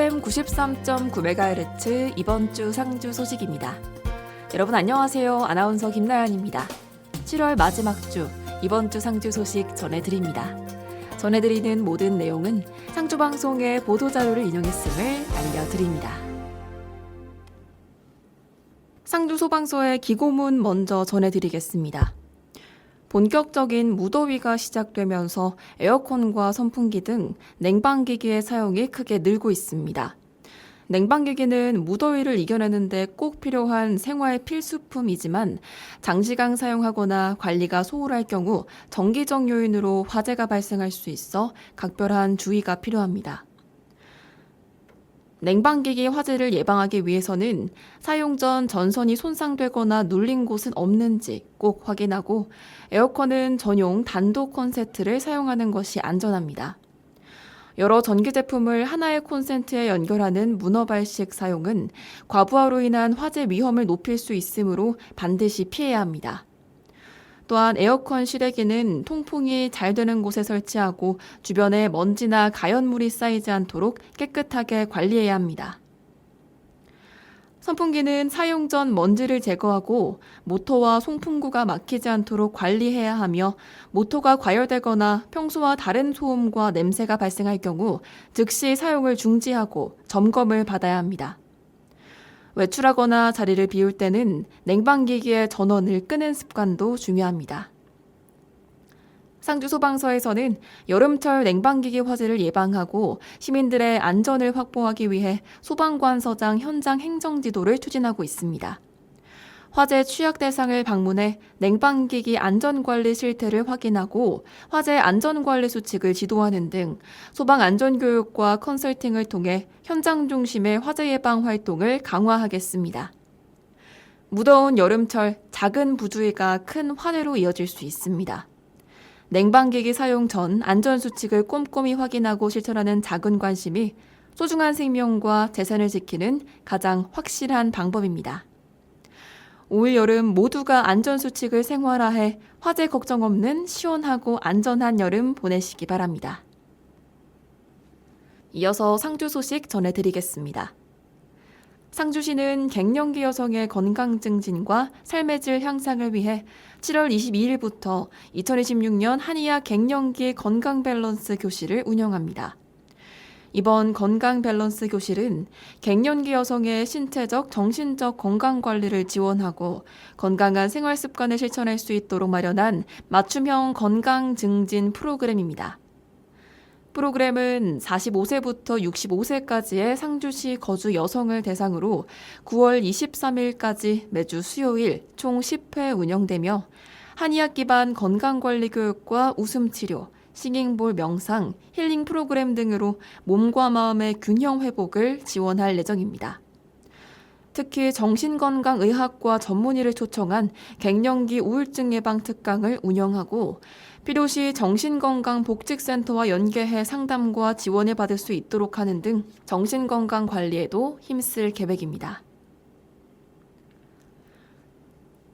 FM 93.9MHz 이번 주 상주 소식입니다. 여러분 안녕하세요. 아나운서 김나연입니다. 7월 마지막 주 이번 주 상주 소식 전해드립니다. 전해드리는 모든 내용은 상주방송의 보도자료를 인용했음을 알려드립니다. 상주소방서의 기고문 먼저 전해드리겠습니다. 본격적인 무더위가 시작되면서 에어컨과 선풍기 등 냉방기기의 사용이 크게 늘고 있습니다. 냉방기기는 무더위를 이겨내는 데 꼭 필요한 생활 필수품이지만 장시간 사용하거나 관리가 소홀할 경우 정기적 요인으로 화재가 발생할 수 있어 각별한 주의가 필요합니다. 냉방기기 화재를 예방하기 위해서는 사용 전 전선이 손상되거나 눌린 곳은 없는지 꼭 확인하고 에어컨은 전용 단독 콘센트를 사용하는 것이 안전합니다. 여러 전기 제품을 하나의 콘센트에 연결하는 문어발식 사용은 과부하로 인한 화재 위험을 높일 수 있으므로 반드시 피해야 합니다. 또한 에어컨 실외기는 통풍이 잘 되는 곳에 설치하고 주변에 먼지나 가연물이 쌓이지 않도록 깨끗하게 관리해야 합니다. 선풍기는 사용 전 먼지를 제거하고 모터와 송풍구가 막히지 않도록 관리해야 하며 모터가 과열되거나 평소와 다른 소음과 냄새가 발생할 경우 즉시 사용을 중지하고 점검을 받아야 합니다. 외출하거나 자리를 비울 때는 냉방기기의 전원을 끄는 습관도 중요합니다. 상주소방서에서는 여름철 냉방기기 화재를 예방하고 시민들의 안전을 확보하기 위해 소방관서장 현장 행정지도를 추진하고 있습니다. 화재 취약 대상을 방문해 냉방기기 안전관리 실태를 확인하고 화재 안전관리 수칙을 지도하는 등 소방안전교육과 컨설팅을 통해 현장 중심의 화재 예방 활동을 강화하겠습니다. 무더운 여름철 작은 부주의가 큰 화재로 이어질 수 있습니다. 냉방기기 사용 전 안전수칙을 꼼꼼히 확인하고 실천하는 작은 관심이 소중한 생명과 재산을 지키는 가장 확실한 방법입니다. 올 여름 모두가 안전수칙을 생활화해 화재 걱정 없는 시원하고 안전한 여름 보내시기 바랍니다. 이어서 상주 소식 전해드리겠습니다. 상주시는 갱년기 여성의 건강 증진과 삶의 질 향상을 위해 7월 22일부터 2026년 한의학 갱년기 건강 밸런스 교실을 운영합니다. 이번 건강 밸런스 교실은 갱년기 여성의 신체적, 정신적 건강 관리를 지원하고 건강한 생활 습관을 실천할 수 있도록 마련한 맞춤형 건강 증진 프로그램입니다. 프로그램은 45세부터 65세까지의 상주시 거주 여성을 대상으로 9월 23일까지 매주 수요일 총 10회 운영되며 한의학 기반 건강관리 교육과 웃음치료, 싱잉볼 명상, 힐링 프로그램 등으로 몸과 마음의 균형 회복을 지원할 예정입니다. 특히 정신건강의학과 전문의를 초청한 갱년기 우울증 예방 특강을 운영하고 필요시 정신건강복직센터와 연계해 상담과 지원을 받을 수 있도록 하는 등 정신건강 관리에도 힘쓸 계획입니다.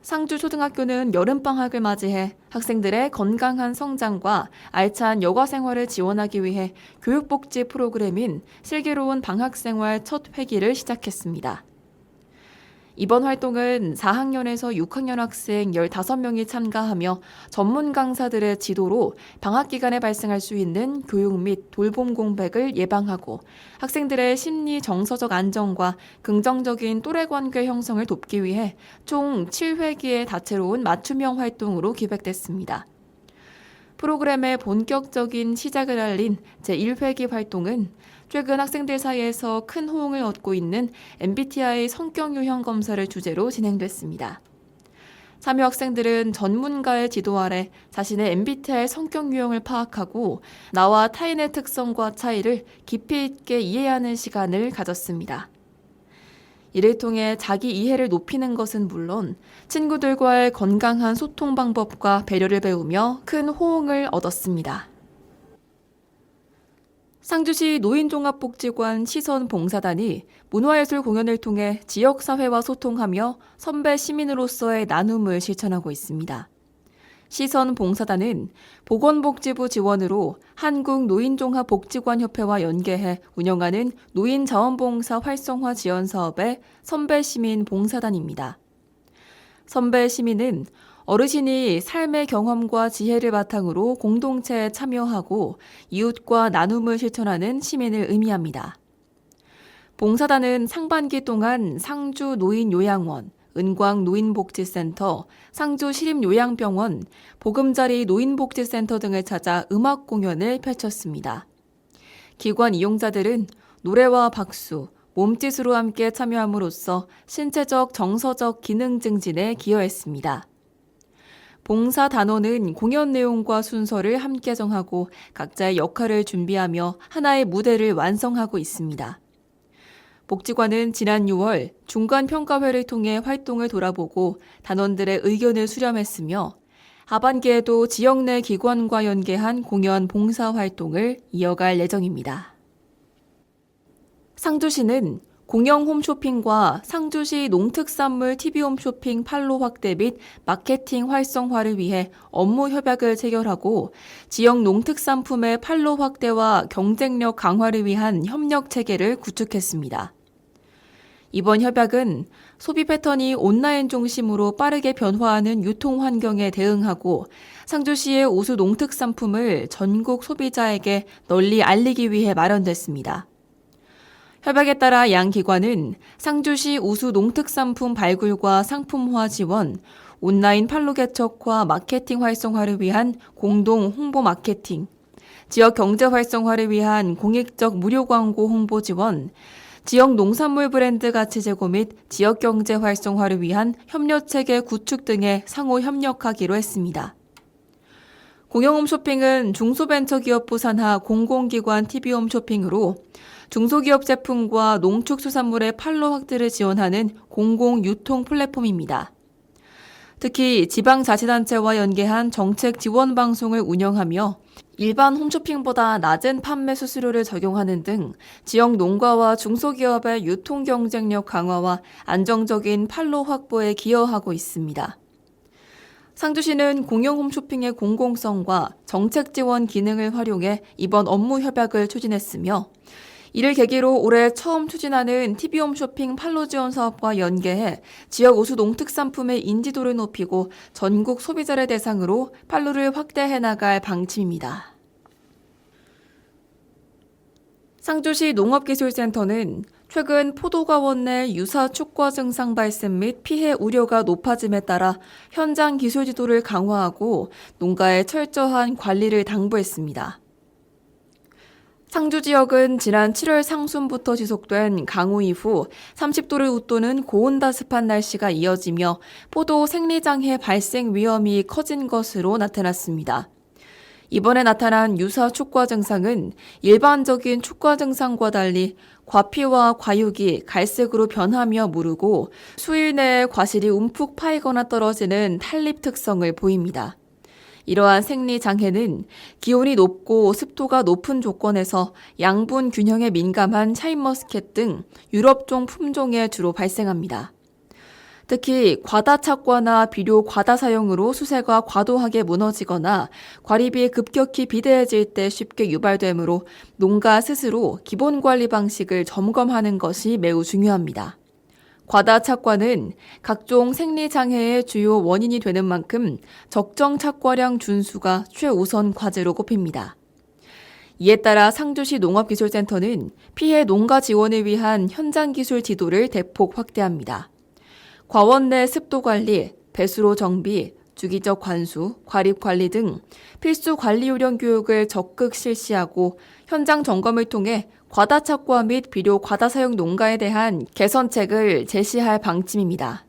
상주초등학교는 여름방학을 맞이해 학생들의 건강한 성장과 알찬 여가 생활을 지원하기 위해 교육복지 프로그램인 슬기로운 방학생활 첫 회기를 시작했습니다. 이번 활동은 4학년에서 6학년 학생 15명이 참가하며 전문 강사들의 지도로 방학 기간에 발생할 수 있는 교육 및 돌봄 공백을 예방하고 학생들의 심리 정서적 안정과 긍정적인 또래 관계 형성을 돕기 위해 총 7회기의 다채로운 맞춤형 활동으로 기획됐습니다. 프로그램의 본격적인 시작을 알린 제1회기 활동은 최근 학생들 사이에서 큰 호응을 얻고 있는 MBTI 성격 유형 검사를 주제로 진행됐습니다. 참여 학생들은 전문가의 지도 아래 자신의 MBTI 성격 유형을 파악하고 나와 타인의 특성과 차이를 깊이 있게 이해하는 시간을 가졌습니다. 이를 통해 자기 이해를 높이는 것은 물론 친구들과의 건강한 소통 방법과 배려를 배우며 큰 호응을 얻었습니다. 상주시 노인종합복지관 시선봉사단이 문화예술 공연을 통해 지역사회와 소통하며 선배 시민으로서의 나눔을 실천하고 있습니다. 시선봉사단은 보건복지부 지원으로 한국노인종합복지관협회와 연계해 운영하는 노인자원봉사 활성화 지원 사업의 선배시민봉사단입니다. 선배시민은 어르신이 삶의 경험과 지혜를 바탕으로 공동체에 참여하고 이웃과 나눔을 실천하는 시민을 의미합니다. 봉사단은 상반기 동안 상주 노인요양원, 은광 노인복지센터, 상주 시립요양병원, 보금자리 노인복지센터 등을 찾아 음악 공연을 펼쳤습니다. 기관 이용자들은 노래와 박수, 몸짓으로 함께 참여함으로써 신체적, 정서적 기능 증진에 기여했습니다. 봉사 단원은 공연 내용과 순서를 함께 정하고 각자의 역할을 준비하며 하나의 무대를 완성하고 있습니다. 복지관은 지난 6월 중간평가회를 통해 활동을 돌아보고 단원들의 의견을 수렴했으며 하반기에도 지역 내 기관과 연계한 공연 봉사 활동을 이어갈 예정입니다. 상주시는 공영 홈쇼핑과 상주시 농특산물 TV 홈쇼핑 판로 확대 및 마케팅 활성화를 위해 업무 협약을 체결하고 지역 농특산품의 판로 확대와 경쟁력 강화를 위한 협력 체계를 구축했습니다. 이번 협약은 소비 패턴이 온라인 중심으로 빠르게 변화하는 유통 환경에 대응하고 상주시의 우수 농특산품을 전국 소비자에게 널리 알리기 위해 마련됐습니다. 협약에 따라 양 기관은 상주시 우수 농특산품 발굴과 상품화 지원, 온라인 판로 개척과 마케팅 활성화를 위한 공동 홍보 마케팅, 지역 경제 활성화를 위한 공익적 무료 광고 홍보 지원, 지역 농산물 브랜드 가치 제고 및 지역 경제 활성화를 위한 협력체계 구축 등에 상호 협력하기로 했습니다. 공영홈쇼핑은 중소벤처기업부 산하 공공기관 TV홈쇼핑으로 중소기업 제품과 농축수산물의 판로 확대를 지원하는 공공유통 플랫폼입니다. 특히 지방자치단체와 연계한 정책 지원 방송을 운영하며 일반 홈쇼핑보다 낮은 판매 수수료를 적용하는 등 지역 농가와 중소기업의 유통 경쟁력 강화와 안정적인 판로 확보에 기여하고 있습니다. 상주시는 공영 홈쇼핑의 공공성과 정책 지원 기능을 활용해 이번 업무 협약을 추진했으며 이를 계기로 올해 처음 추진하는 TV홈쇼핑 판로 지원 사업과 연계해 지역 우수 농특산품의 인지도를 높이고 전국 소비자를 대상으로 판로를 확대해 나갈 방침입니다. 상주시 농업기술센터는 최근 포도가원 내 유사 축과 증상 발생 및 피해 우려가 높아짐에 따라 현장 기술 지도를 강화하고 농가의 철저한 관리를 당부했습니다. 상주 지역은 지난 7월 상순부터 지속된 강우 이후 30도를 웃도는 고온다습한 날씨가 이어지며 포도 생리장애 발생 위험이 커진 것으로 나타났습니다. 이번에 나타난 유사 축과 증상은 일반적인 축과 증상과 달리 과피와 과육이 갈색으로 변하며 무르고 수일 내에 과실이 움푹 파이거나 떨어지는 탄립 특성을 보입니다. 이러한 생리장애는 기온이 높고 습도가 높은 조건에서 양분 균형에 민감한 샤인머스켓 등 유럽종 품종에 주로 발생합니다. 특히 과다 착과나 비료 과다 사용으로 수세가 과도하게 무너지거나 과립이 급격히 비대해질 때 쉽게 유발되므로 농가 스스로 기본 관리 방식을 점검하는 것이 매우 중요합니다. 과다 착과는 각종 생리장애의 주요 원인이 되는 만큼 적정 착과량 준수가 최우선 과제로 꼽힙니다. 이에 따라 상주시 농업기술센터는 피해 농가 지원을 위한 현장 기술 지도를 대폭 확대합니다. 과원 내 습도 관리, 배수로 정비, 주기적 관수, 과립 관리 등 필수 관리 요령 교육을 적극 실시하고 현장 점검을 통해 과다 착과 및 비료 과다 사용 농가에 대한 개선책을 제시할 방침입니다.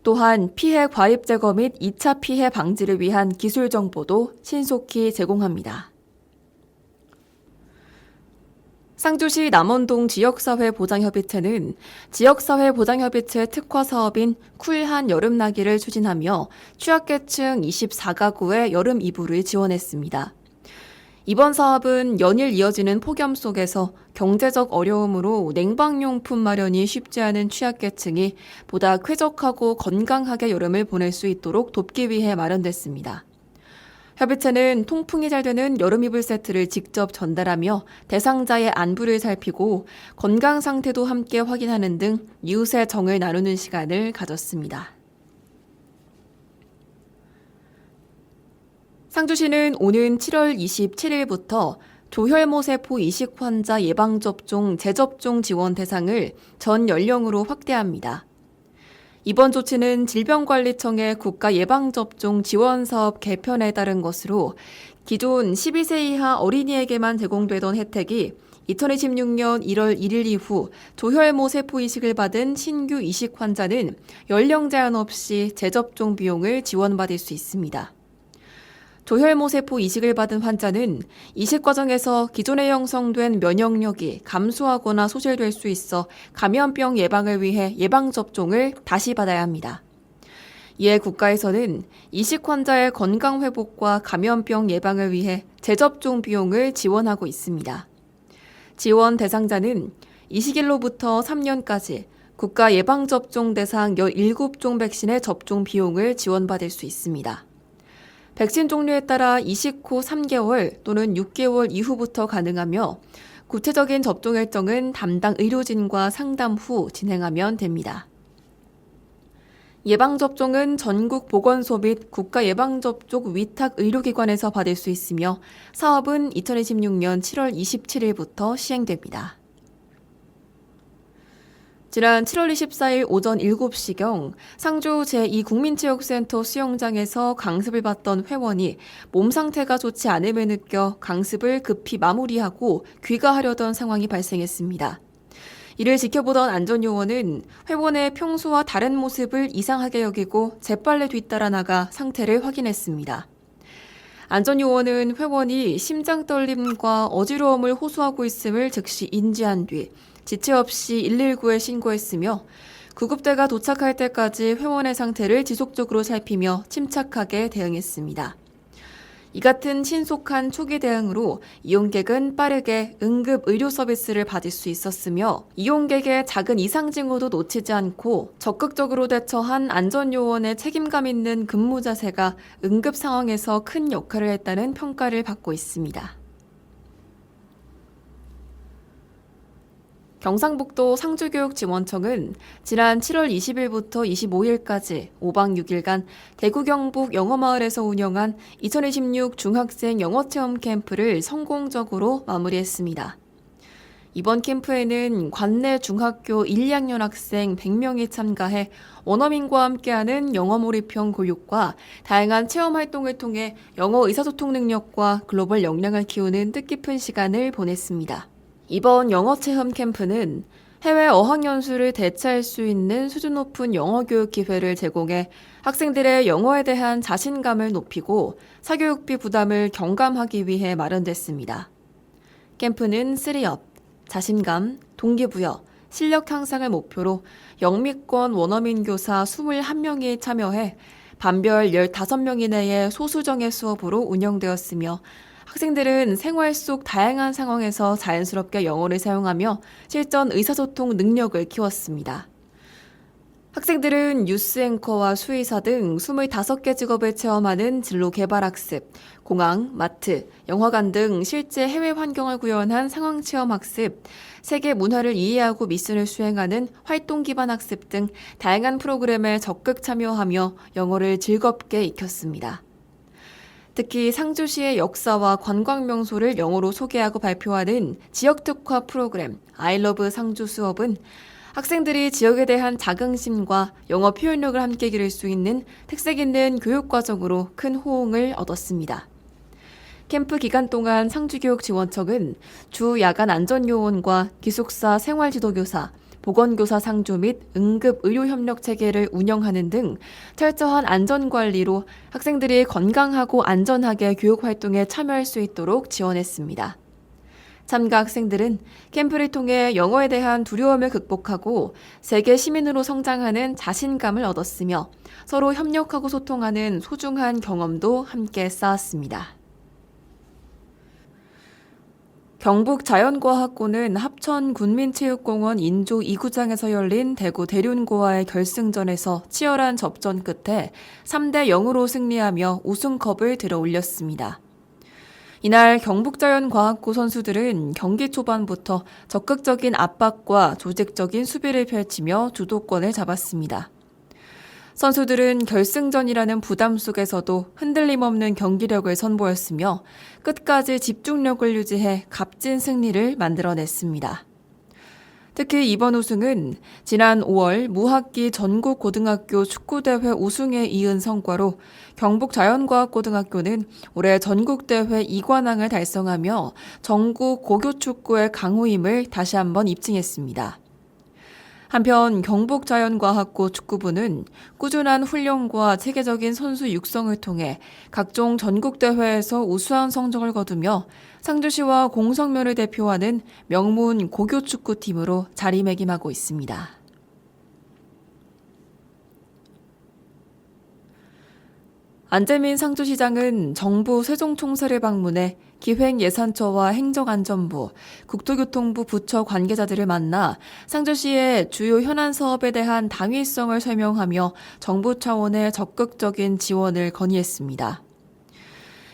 또한 피해 과립 제거 및 2차 피해 방지를 위한 기술 정보도 신속히 제공합니다. 상주시 남원동 지역사회보장협의체는 지역사회보장협의체 특화 사업인 쿨한 여름나기를 추진하며 취약계층 24가구의 여름 이불을 지원했습니다. 이번 사업은 연일 이어지는 폭염 속에서 경제적 어려움으로 냉방용품 마련이 쉽지 않은 취약계층이 보다 쾌적하고 건강하게 여름을 보낼 수 있도록 돕기 위해 마련됐습니다. 협의체는 통풍이 잘 되는 여름 이불 세트를 직접 전달하며 대상자의 안부를 살피고 건강 상태도 함께 확인하는 등 이웃의 정을 나누는 시간을 가졌습니다. 상주시는 오는 7월 27일부터 조혈모세포 이식 환자 예방접종 재접종 지원 대상을 전 연령으로 확대합니다. 이번 조치는 질병관리청의 국가예방접종 지원사업 개편에 따른 것으로 기존 12세 이하 어린이에게만 제공되던 혜택이 2026년 1월 1일 이후 조혈모세포 이식을 받은 신규 이식 환자는 연령 제한 없이 재접종 비용을 지원받을 수 있습니다. 조혈모세포 이식을 받은 환자는 이식 과정에서 기존에 형성된 면역력이 감소하거나 소실될 수 있어 감염병 예방을 위해 예방접종을 다시 받아야 합니다. 이에 국가에서는 이식 환자의 건강 회복과 감염병 예방을 위해 재접종 비용을 지원하고 있습니다. 지원 대상자는 이식일로부터 3년까지 국가 예방접종 대상 17종 백신의 접종 비용을 지원받을 수 있습니다. 백신 종류에 따라 이식 후 3개월 또는 6개월 이후부터 가능하며 구체적인 접종 일정은 담당 의료진과 상담 후 진행하면 됩니다. 예방접종은 전국 보건소 및 국가예방접종 위탁 의료기관에서 받을 수 있으며 사업은 2026년 7월 27일부터 시행됩니다. 지난 7월 24일 오전 7시경 상주 제2국민체육센터 수영장에서 강습을 받던 회원이 몸 상태가 좋지 않음을 느껴 강습을 급히 마무리하고 귀가하려던 상황이 발생했습니다. 이를 지켜보던 안전요원은 회원의 평소와 다른 모습을 이상하게 여기고 재빨리 뒤따라 나가 상태를 확인했습니다. 안전요원은 회원이 심장 떨림과 어지러움을 호소하고 있음을 즉시 인지한 뒤 지체 없이 119에 신고했으며 구급대가 도착할 때까지 회원의 상태를 지속적으로 살피며 침착하게 대응했습니다. 이 같은 신속한 초기 대응으로 이용객은 빠르게 응급 의료 서비스를 받을 수 있었으며 이용객의 작은 이상 징후도 놓치지 않고 적극적으로 대처한 안전요원의 책임감 있는 근무 자세가 응급 상황에서 큰 역할을 했다는 평가를 받고 있습니다. 경상북도 상주교육지원청은 지난 7월 20일부터 25일까지 5박 6일간 대구 경북 영어마을에서 운영한 2026 중학생 영어체험 캠프를 성공적으로 마무리했습니다. 이번 캠프에는 관내 중학교 1, 2학년 학생 100명이 참가해 원어민과 함께하는 영어 몰입형 교육과 다양한 체험 활동을 통해 영어 의사소통 능력과 글로벌 역량을 키우는 뜻깊은 시간을 보냈습니다. 이번 영어 체험 캠프는 해외 어학연수를 대체할 수 있는 수준 높은 영어 교육 기회를 제공해 학생들의 영어에 대한 자신감을 높이고 사교육비 부담을 경감하기 위해 마련됐습니다. 캠프는 3업, 자신감, 동기부여, 실력 향상을 목표로 영미권 원어민 교사 21명이 참여해 반별 15명 이내의 소수정예 수업으로 운영되었으며 학생들은 생활 속 다양한 상황에서 자연스럽게 영어를 사용하며 실전 의사소통 능력을 키웠습니다. 학생들은 뉴스 앵커와 수의사 등 25개 직업을 체험하는 진로 개발 학습, 공항, 마트, 영화관 등 실제 해외 환경을 구현한 상황 체험 학습, 세계 문화를 이해하고 미션을 수행하는 활동 기반 학습 등 다양한 프로그램에 적극 참여하며 영어를 즐겁게 익혔습니다. 특히 상주시의 역사와 관광 명소를 영어로 소개하고 발표하는 지역 특화 프로그램 I Love 상주 수업은 학생들이 지역에 대한 자긍심과 영어 표현력을 함께 기를 수 있는 특색 있는 교육 과정으로 큰 호응을 얻었습니다. 캠프 기간 동안 상주교육지원청은 주 야간 안전요원과 기숙사 생활지도교사, 보건교사 상주 및 응급의료협력체계를 운영하는 등 철저한 안전관리로 학생들이 건강하고 안전하게 교육활동에 참여할 수 있도록 지원했습니다. 참가 학생들은 캠프를 통해 영어에 대한 두려움을 극복하고 세계 시민으로 성장하는 자신감을 얻었으며 서로 협력하고 소통하는 소중한 경험도 함께 쌓았습니다. 경북자연과학고는 합천군민체육공원 인조 2구장에서 열린 대구 대륜고와의 결승전에서 치열한 접전 끝에 3대 0으로 승리하며 우승컵을 들어 올렸습니다. 이날 경북자연과학고 선수들은 경기 초반부터 적극적인 압박과 조직적인 수비를 펼치며 주도권을 잡았습니다. 선수들은 결승전이라는 부담 속에서도 흔들림 없는 경기력을 선보였으며 끝까지 집중력을 유지해 값진 승리를 만들어냈습니다. 특히 이번 우승은 지난 5월 무학기 전국고등학교 축구대회 우승에 이은 성과로 경북자연과학고등학교는 올해 전국대회 2관왕을 달성하며 전국 고교축구의 강호임을 다시 한번 입증했습니다. 한편 경북자연과학고 축구부는 꾸준한 훈련과 체계적인 선수 육성을 통해 각종 전국대회에서 우수한 성적을 거두며 상주시와 공성면을 대표하는 명문 고교축구팀으로 자리매김하고 있습니다. 안재민 상주시장은 정부 세종총사를 방문해 기획예산처와 행정안전부, 국토교통부 부처 관계자들을 만나 상주시의 주요 현안 사업에 대한 당위성을 설명하며 정부 차원의 적극적인 지원을 건의했습니다.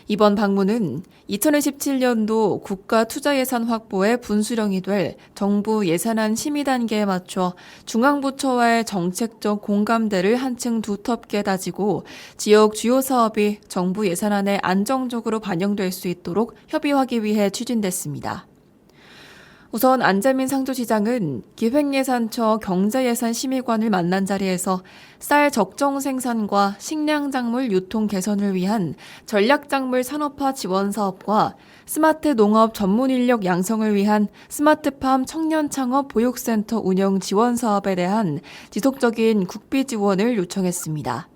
이번 방문은 2027년도 국가투자예산 확보의 분수령이 될 정부 예산안 심의 단계에 맞춰 중앙부처와의 정책적 공감대를 한층 두텁게 다지고 지역 주요 사업이 정부 예산안에 안정적으로 반영될 수 있도록 협의하기 위해 추진됐습니다. 우선 안재민 상주시장은 기획예산처 경제예산심의관을 만난 자리에서 쌀 적정 생산과 식량작물 유통 개선을 위한 전략작물 산업화 지원 사업과 스마트 농업 전문 인력 양성을 위한 스마트팜 청년창업 보육센터 운영 지원 사업에 대한 지속적인 국비 지원을 요청했습니다.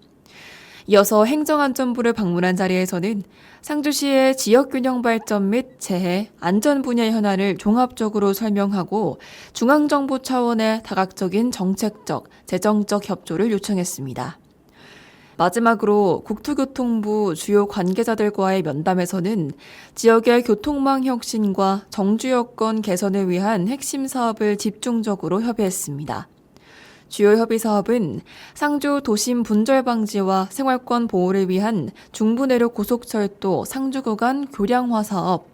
이어서 행정안전부를 방문한 자리에서는 상주시의 지역균형 발전 및 재해, 안전 분야 현안을 종합적으로 설명하고 중앙정부 차원의 다각적인 정책적, 재정적 협조를 요청했습니다. 마지막으로 국토교통부 주요 관계자들과의 면담에서는 지역의 교통망 혁신과 정주여건 개선을 위한 핵심 사업을 집중적으로 협의했습니다. 주요 협의 사업은 상주 도심 분절 방지와 생활권 보호를 위한 중부내륙 고속철도 상주 구간 교량화 사업,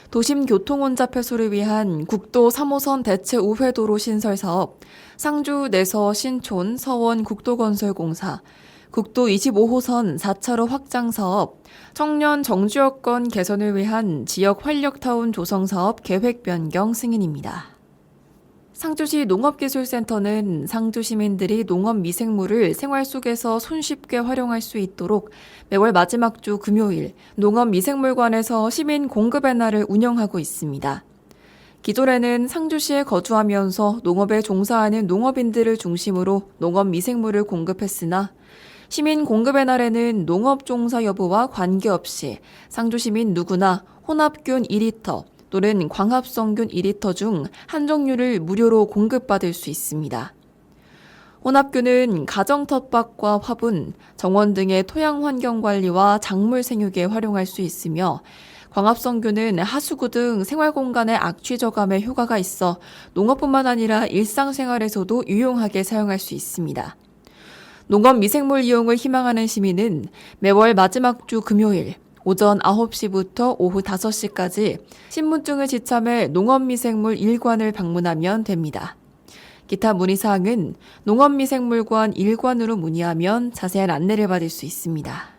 도심 교통혼잡 해소를 위한 국도 3호선 대체 우회도로 신설 사업, 상주 내서 신촌 서원 국도건설공사, 국도 25호선 4차로 확장 사업, 청년 정주여건 개선을 위한 지역 활력타운 조성 사업 계획 변경 승인입니다. 상주시 농업기술센터는 상주 시민들이 농업 미생물을 생활 속에서 손쉽게 활용할 수 있도록 매월 마지막 주 금요일 농업 미생물관에서 시민 공급의 날을 운영하고 있습니다. 기존에는 상주시에 거주하면서 농업에 종사하는 농업인들을 중심으로 농업 미생물을 공급했으나 시민 공급의 날에는 농업 종사 여부와 관계없이 상주 시민 누구나 혼합균 2리터, 또는 광합성균 2리터 중 한 종류를 무료로 공급받을 수 있습니다. 혼합균은 가정 텃밭과 화분, 정원 등의 토양 환경 관리와 작물 생육에 활용할 수 있으며 광합성균은 하수구 등 생활 공간의 악취 저감에 효과가 있어 농업뿐만 아니라 일상생활에서도 유용하게 사용할 수 있습니다. 농업 미생물 이용을 희망하는 시민은 매월 마지막 주 금요일 오전 9시부터 오후 5시까지 신분증을 지참해 농업미생물 1관을 방문하면 됩니다. 기타 문의사항은 농업미생물관 1관으로 문의하면 자세한 안내를 받을 수 있습니다.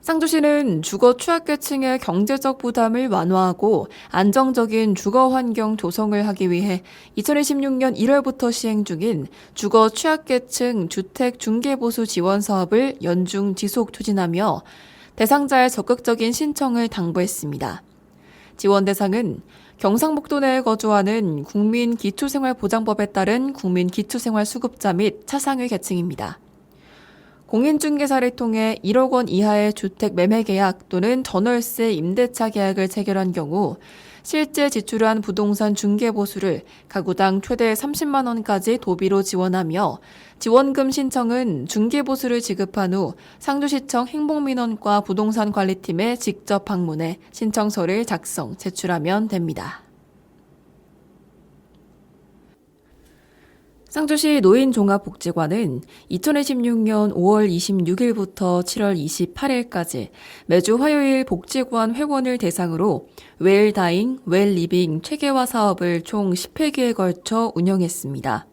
상주시는 주거 취약계층의 경제적 부담을 완화하고 안정적인 주거 환경 조성을 하기 위해 2026년 1월부터 시행 중인 주거 취약계층 주택 중개보수 지원 사업을 연중 지속 추진하며 대상자의 적극적인 신청을 당부했습니다. 지원 대상은 경상북도 내에 거주하는 국민기초생활보장법에 따른 국민기초생활수급자 및 차상위 계층입니다. 공인중개사를 통해 1억 원 이하의 주택 매매 계약 또는 전월세 임대차 계약을 체결한 경우 실제 지출한 부동산 중개보수를 가구당 최대 30만 원까지 도비로 지원하며 지원금 신청은 중개보수를 지급한 후 상주시청 행복민원과 부동산관리팀에 직접 방문해 신청서를 작성, 제출하면 됩니다. 상주시 노인종합복지관은 2026년 5월 26일부터 7월 28일까지 매주 화요일 복지관 회원을 대상으로 웰다잉, 웰리빙 체계화 사업을 총 10회기에 걸쳐 운영했습니다.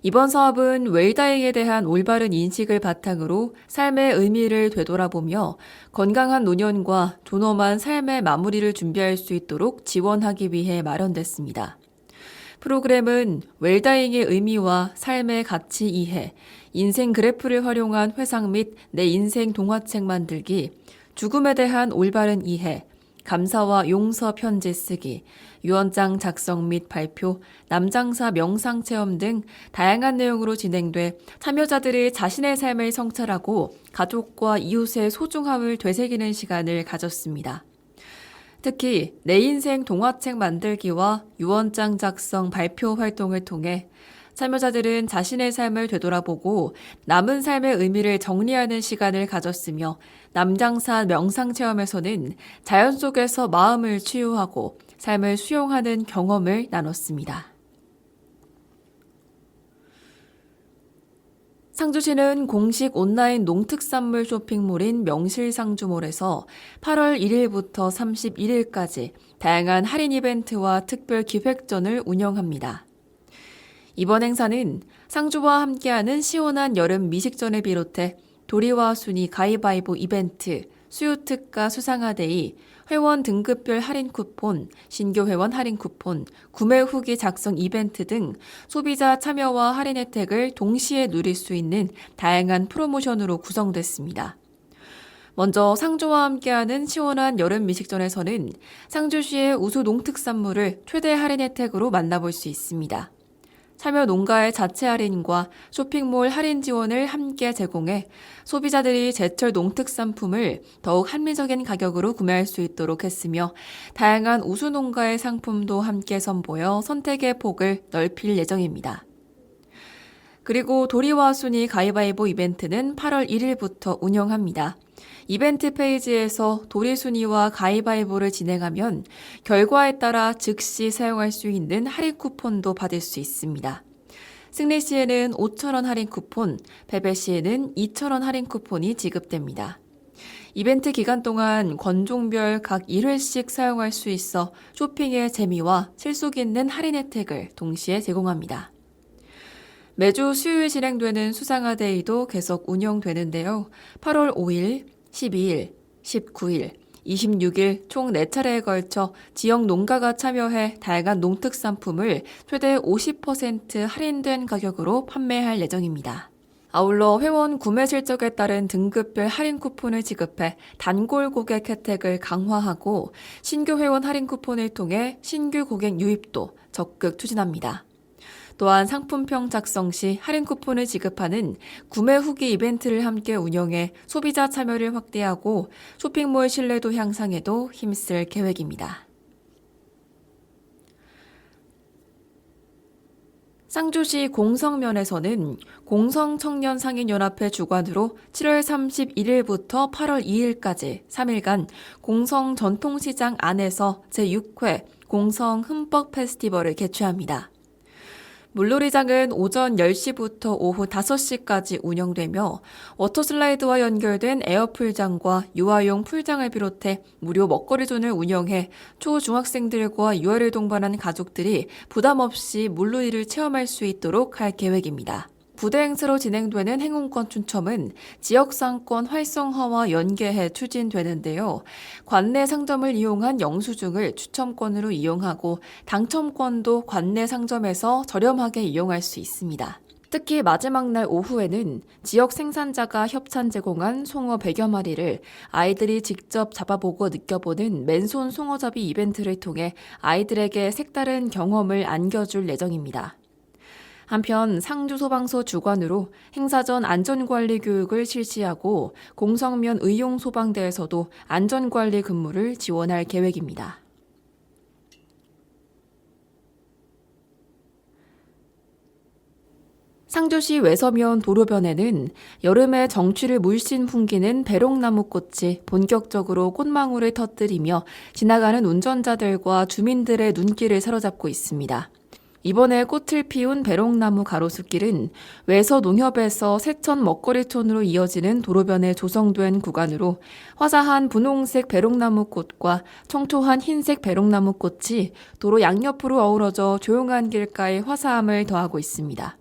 이번 사업은 웰다잉에 대한 올바른 인식을 바탕으로 삶의 의미를 되돌아보며 건강한 노년과 존엄한 삶의 마무리를 준비할 수 있도록 지원하기 위해 마련됐습니다. 프로그램은 웰다잉의 의미와 삶의 가치 이해, 인생 그래프를 활용한 회상 및 내 인생 동화책 만들기, 죽음에 대한 올바른 이해, 감사와 용서 편지 쓰기, 유언장 작성 및 발표, 남장사 명상 체험 등 다양한 내용으로 진행돼 참여자들이 자신의 삶을 성찰하고 가족과 이웃의 소중함을 되새기는 시간을 가졌습니다. 특히 내 인생 동화책 만들기와 유언장 작성 발표 활동을 통해 참여자들은 자신의 삶을 되돌아보고 남은 삶의 의미를 정리하는 시간을 가졌으며 남장사 명상체험에서는 자연 속에서 마음을 치유하고 삶을 수용하는 경험을 나눴습니다. 상주시는 공식 온라인 농특산물 쇼핑몰인 명실상주몰에서 8월 1일부터 31일까지 다양한 할인 이벤트와 특별 기획전을 운영합니다. 이번 행사는 상주와 함께하는 시원한 여름 미식전을 비롯해 도리와 순이 가위바위보 이벤트, 수요특가 수상화데이, 회원 등급별 할인 쿠폰, 신규 회원 할인 쿠폰, 구매 후기 작성 이벤트 등 소비자 참여와 할인 혜택을 동시에 누릴 수 있는 다양한 프로모션으로 구성됐습니다. 먼저 상주와 함께하는 시원한 여름 미식전에서는 상주시의 우수 농특산물을 최대 할인 혜택으로 만나볼 수 있습니다. 참여 농가의 자체 할인과 쇼핑몰 할인 지원을 함께 제공해 소비자들이 제철 농특산품을 더욱 합리적인 가격으로 구매할 수 있도록 했으며 다양한 우수 농가의 상품도 함께 선보여 선택의 폭을 넓힐 예정입니다. 그리고 도리와 순이 가위바위보 이벤트는 8월 1일부터 운영합니다. 이벤트 페이지에서 도리순이와 가위바위보를 진행하면 결과에 따라 즉시 사용할 수 있는 할인 쿠폰도 받을 수 있습니다. 승리 시에는 5,000원 할인 쿠폰, 패배 시에는 2,000원 할인 쿠폰이 지급됩니다. 이벤트 기간 동안 권종별 각 1회씩 사용할 수 있어 쇼핑의 재미와 실속 있는 할인 혜택을 동시에 제공합니다. 매주 수요일 진행되는 수상화데이도 계속 운영되는데요. 8월 5일, 12일, 19일, 26일 총 4차례에 걸쳐 지역 농가가 참여해 다양한 농특산품을 최대 50% 할인된 가격으로 판매할 예정입니다. 아울러 회원 구매 실적에 따른 등급별 할인 쿠폰을 지급해 단골 고객 혜택을 강화하고 신규 회원 할인 쿠폰을 통해 신규 고객 유입도 적극 추진합니다. 또한 상품평 작성 시 할인 쿠폰을 지급하는 구매 후기 이벤트를 함께 운영해 소비자 참여를 확대하고 쇼핑몰 신뢰도 향상에도 힘쓸 계획입니다. 상주시 공성면에서는 공성청년상인연합회 주관으로 7월 31일부터 8월 2일까지 3일간 공성전통시장 안에서 제6회 공성흠뻑 페스티벌을 개최합니다. 물놀이장은 오전 10시부터 오후 5시까지 운영되며 워터슬라이드와 연결된 에어풀장과 유아용 풀장을 비롯해 무료 먹거리존을 운영해 초중학생들과 유아를 동반한 가족들이 부담 없이 물놀이를 체험할 수 있도록 할 계획입니다. 부대 행사로 진행되는 행운권 추첨은 지역상권 활성화와 연계해 추진되는데요. 관내 상점을 이용한 영수증을 추첨권으로 이용하고 당첨권도 관내 상점에서 저렴하게 이용할 수 있습니다. 특히 마지막 날 오후에는 지역 생산자가 협찬 제공한 송어 100여 마리를 아이들이 직접 잡아보고 느껴보는 맨손 송어잡이 이벤트를 통해 아이들에게 색다른 경험을 안겨줄 예정입니다. 한편 상주소방서 주관으로 행사 전 안전관리 교육을 실시하고 공성면 의용소방대에서도 안전관리 근무를 지원할 계획입니다. 상주시 외서면 도로변에는 여름에 정취를 물씬 풍기는 배롱나무꽃이 본격적으로 꽃망울을 터뜨리며 지나가는 운전자들과 주민들의 눈길을 사로잡고 있습니다. 이번에 꽃을 피운 배롱나무 가로수길은 외서농협에서 세천 먹거리촌으로 이어지는 도로변에 조성된 구간으로 화사한 분홍색 배롱나무꽃과 청초한 흰색 배롱나무꽃이 도로 양옆으로 어우러져 조용한 길가의 화사함을 더하고 있습니다.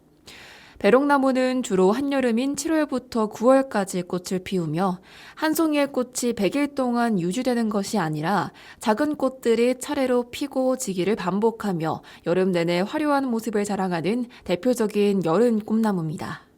배롱나무는 주로 한여름인 7월부터 9월까지 꽃을 피우며 한 송이의 꽃이 100일 동안 유지되는 것이 아니라 작은 꽃들이 차례로 피고 지기를 반복하며 여름 내내 화려한 모습을 자랑하는 대표적인 여름 꿈나무입니다.